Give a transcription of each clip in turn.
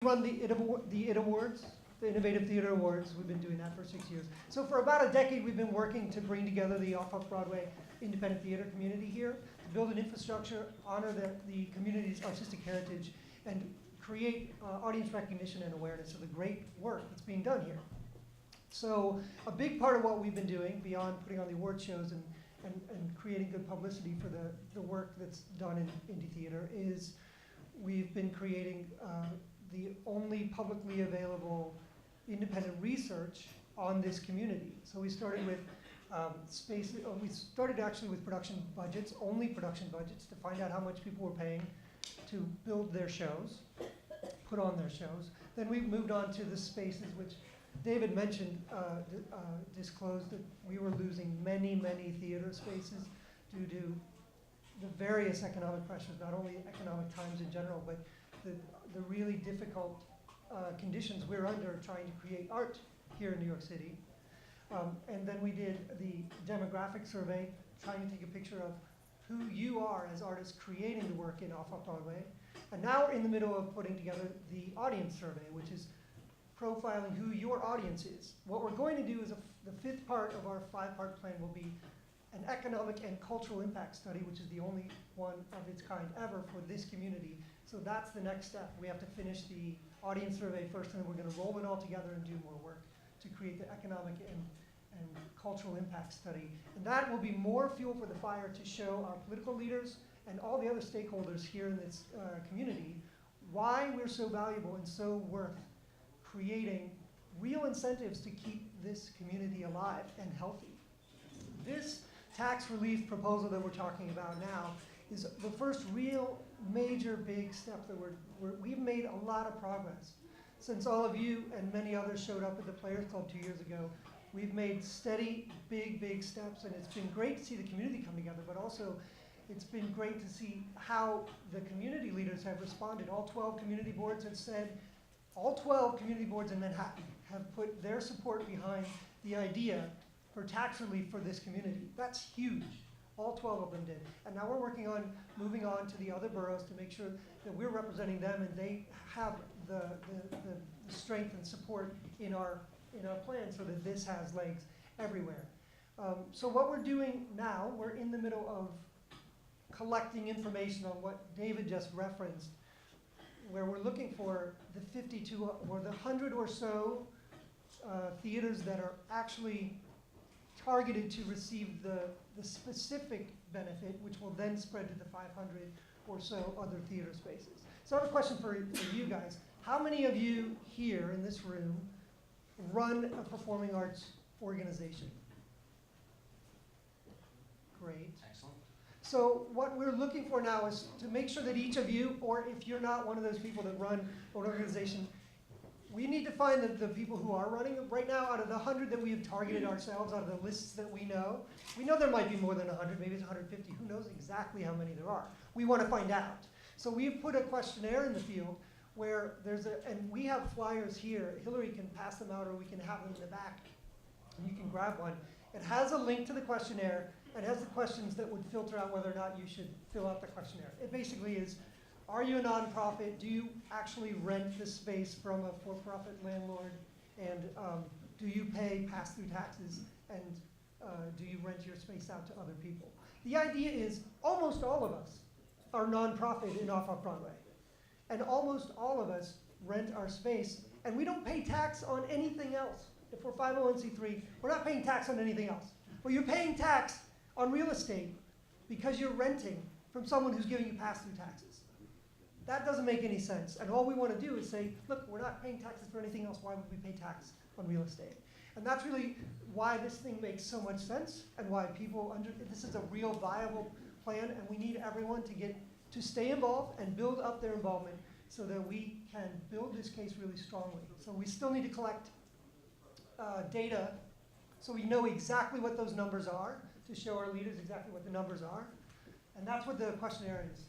run the IT Awards, the Innovative Theater Awards. We've been doing that for 6 years. So for about a decade, we've been working to bring together the off-Broadway independent theater community here, to build an infrastructure, honor the community's artistic heritage, and create audience recognition and awareness of the great work that's being done here. So a big part of what we've been doing, beyond putting on the award shows and creating good publicity for the work that's done in indie theater, is we've been creating the only publicly available independent research on this community. So we started with we started actually with production budgets, only production budgets, to find out how much people were paying to build their shows, put on their shows. Then we moved on to the spaces, which David mentioned, disclosed that we were losing many, many theater spaces due to the various economic pressures, not only economic times in general, but the really difficult conditions we're under trying to create art here in New York City. And then we did the demographic survey, trying to take a picture of who you are as artists creating the work in off-Broadway. And now we're in the middle of putting together the audience survey, which is profiling who your audience is. What we're going to do is the fifth part of our five-part plan will be an economic and cultural impact study, which is the only one of its kind ever for this community. So that's the next step. We have to finish the audience survey first, and then we're going to roll it all together and do more work to create the economic and cultural impact study. And that will be more fuel for the fire to show our political leaders and all the other stakeholders here in this community why we're so valuable and so worth creating real incentives to keep this community alive and healthy. This tax relief proposal that we're talking about now is the first real major big step that we've made a lot of progress. Since all of you and many others showed up at the Players Club 2 years ago, we've made steady, big steps, and it's been great to see the community come together, but also it's been great to see how the community leaders have responded. All 12 community boards have said, all 12 community boards in Manhattan have put their support behind the idea for tax relief for this community. That's huge. All 12 of them did. And now we're working on moving on to the other boroughs to make sure that we're representing them and they have the strength and support in our plan so that this has legs everywhere. So what we're doing now, we're in the middle of collecting information on what David just referenced, where we're looking for the 52 or the 100 or so theaters that are actually targeted to receive the specific benefit, which will then spread to the 500 or so other theater spaces. So I have a question for you guys. How many of you here in this room run a performing arts organization? Great. Excellent. So what we're looking for now is to make sure that each of you, or if you're not one of those people that run an organization, we need to find the people who are running it. Right now, out of the 100 that we have targeted ourselves, out of the lists that we know there might be more than 100, maybe it's 150. Who knows exactly how many there are? We want to find out. So we've put a questionnaire in the field where and we have flyers here. Hillary can pass them out, or we can have them in the back, and you can grab one. It has a link to the questionnaire, and has the questions that would filter out whether or not you should fill out the questionnaire. It basically is, are you a nonprofit? Do you actually rent the space from a for-profit landlord? And do you pay pass-through taxes? And do you rent your space out to other people? The idea is almost all of us are nonprofit in off-Broadway. And almost all of us rent our space, and we don't pay tax on anything else. If we're 501c3, we're not paying tax on anything else. But you're paying tax on real estate because you're renting from someone who's giving you pass-through taxes. That doesn't make any sense. And all we want to do is say, look, we're not paying taxes for anything else. Why would we pay tax on real estate? And that's really why this thing makes so much sense, and why people this is a real viable plan, and we need everyone to stay involved and build up their involvement so that we can build this case really strongly. So we still need to collect data so we know exactly what those numbers are, to show our leaders exactly what the numbers are. And that's what the questionnaire is.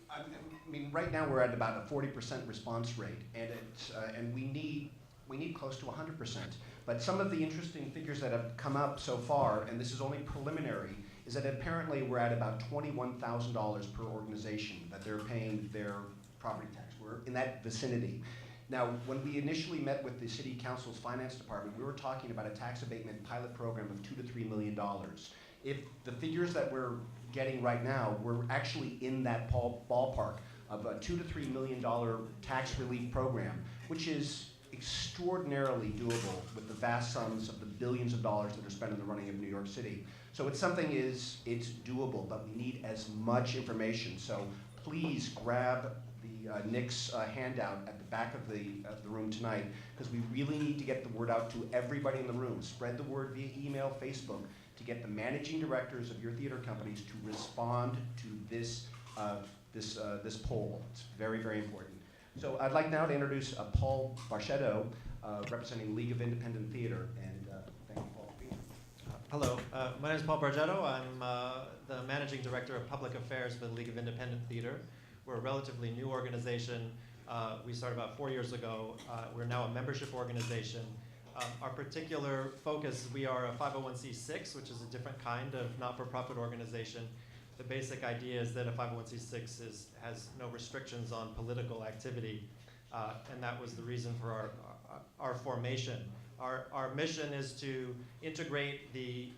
I mean, right now we're at about a 40% response rate, and we need close to 100%. But some of the interesting figures that have come up so far, and this is only preliminary, is that apparently we're at about $21,000 per organization that they're paying their property tax. We're in that vicinity. Now, when we initially met with the City Council's Finance Department, we were talking about a tax abatement pilot program of $2 to $3 million. If the figures that we're getting right now, we're actually in that ballpark of a $2 to $3 million tax relief program, which is extraordinarily doable with the vast sums of the billions of dollars that are spent in the running of New York City. So it's doable, but we need as much information. So please grab the Nick's handout at the back of the room tonight, because we really need to get the word out to everybody in the room. Spread the word via email, Facebook, to get the managing directors of your theater companies to respond to this poll. It's very, very important. So I'd like now to introduce Paul Barchetto, representing League of Independent Theater, and thank you, Paul, for being here. Hello, my name is Paul Barchetto. I'm the Managing Director of Public Affairs for the League of Independent Theater. We're a relatively new organization. We started about 4 years ago. We're now a membership organization. Our particular focus, we are a 501c6, which is a different kind of not-for-profit organization. The basic idea is that a 501c6 has no restrictions on political activity, and that was the reason for our formation. Our mission is to integrate the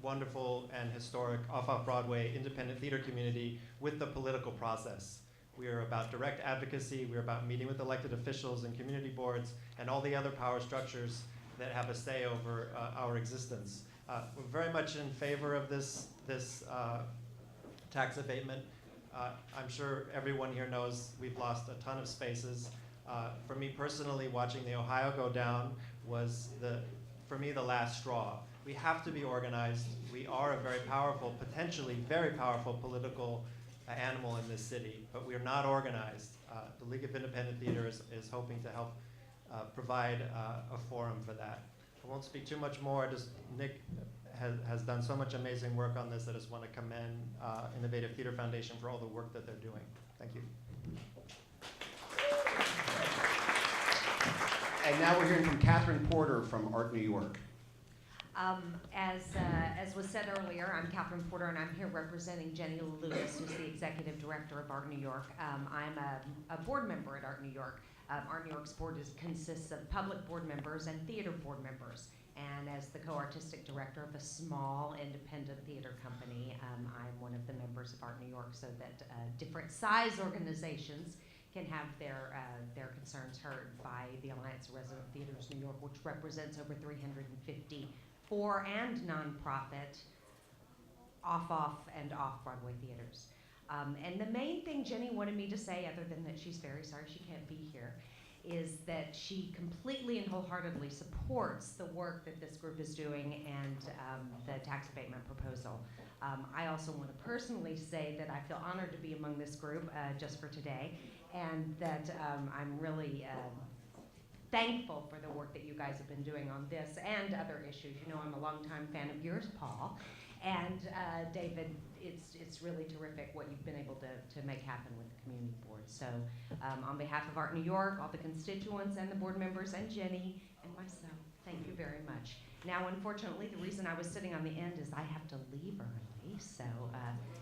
wonderful and historic off-Broadway independent theater community with the political process. We are about direct advocacy. We're about meeting with elected officials and community boards and all the other power structures that have a say over our existence. We're very much in favor of this tax abatement. I'm sure everyone here knows we've lost a ton of spaces. For me personally, watching the Ohio go down was, for me, the last straw. We have to be organized. We are a very powerful, potentially very powerful political animal in this city, but we are not organized. The League of Independent Theater is hoping to help provide a forum for that. I won't speak too much more. Nick has done so much amazing work on this. I just want to commend Innovative Theater Foundation for all the work that they're doing. Thank you. And now we're hearing from Catherine Porter from Art New York. As was said earlier, I'm Catherine Porter, and I'm here representing Jenny Lewis, who's the Executive Director of Art New York. I'm a board member at Art New York. Art New York's board consists of public board members and theater board members. And as the co-artistic director of a small independent theater company, I'm one of the members of Art New York, so that different size organizations can have their concerns heard by the Alliance of Resident Theaters New York, which represents over 350 for and nonprofit off and off-Broadway theaters. And the main thing Jenny wanted me to say, other than that she's very sorry she can't be here, is that she completely and wholeheartedly supports the work that this group is doing and the tax abatement proposal. I also want to personally say that I feel honored to be among this group just for today, and that I'm really thankful for the work that you guys have been doing on this and other issues. You know, I'm a longtime fan of yours, Paul, and David, it's really terrific what you've been able to make happen with the community board. So on behalf of Art New York, all the constituents and the board members and Jenny and myself, thank you very much. Now, unfortunately, the reason I was sitting on the end is I have to leave early, so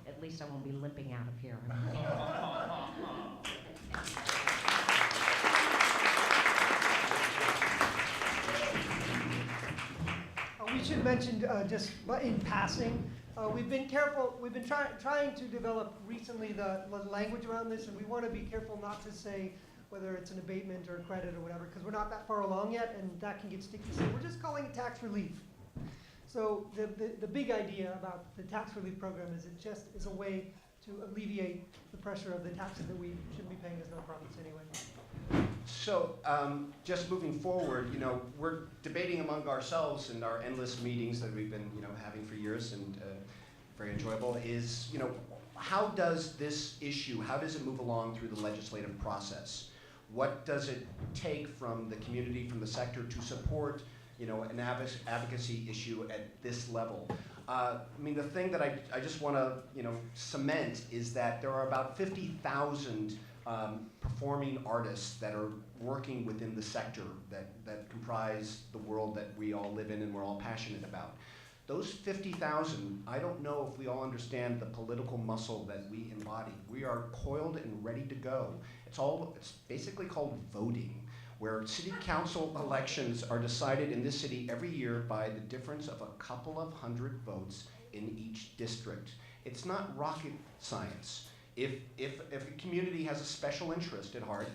at least I won't be limping out of here. We should mention, just in passing, we've been trying to develop recently the language around this, and we want to be careful not to say whether it's an abatement or a credit or whatever, because we're not that far along yet, and that can get sticky. So we're just calling it tax relief. So the big idea about the tax relief program is it just is a way to alleviate the pressure of the taxes that we shouldn't be paying as nonprofits anyway. So just moving forward, you know, we're debating among ourselves in our endless meetings that we've been, you know, having for years, and very enjoyable, is, you know, how does this issue, how does it move along through the legislative process? What does it take from the community, from the sector, to support, you know, an advocacy issue at this level? I mean, the thing that I just want to, you know, cement is that there are about 50,000 performing artists that are working within the sector that comprise the world that we all live in and we're all passionate about. Those 50,000, I don't know if we all understand the political muscle that we embody. We are coiled and ready to go. It's basically called voting. where city council elections are decided in this city every year by the difference of a couple of hundred votes in each district. It's not rocket science. If a community has a special interest at heart,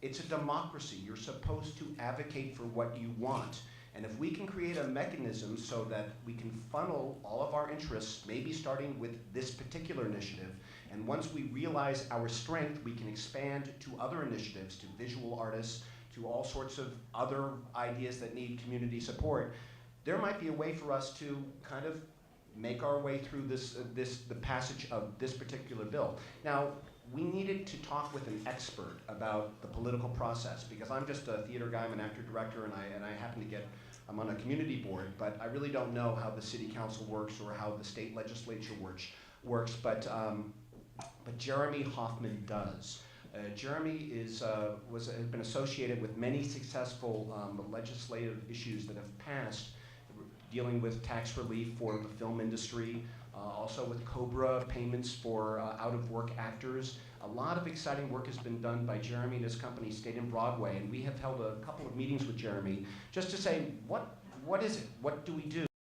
it's a democracy. You're supposed to advocate for what you want. And if we can create a mechanism so that we can funnel all of our interests, maybe starting with this particular initiative, and once we realize our strength, we can expand to other initiatives, to visual artists, to all sorts of other ideas that need community support, there might be a way for us to kind of make our way through the passage of this particular bill. Now, we needed to talk with an expert about the political process, because I'm just a theater guy, I'm an actor director, and I happen to I'm on a community board, but I really don't know how the city council works or how the state legislature works, but Jeremy Hoffman does. Jeremy has been associated with many successful legislative issues that have passed, dealing with tax relief for the film industry, also with COBRA payments for out-of-work actors. A lot of exciting work has been done by Jeremy and his company, State and Broadway, and we have held a couple of meetings with Jeremy just to say, what is it? What do we do?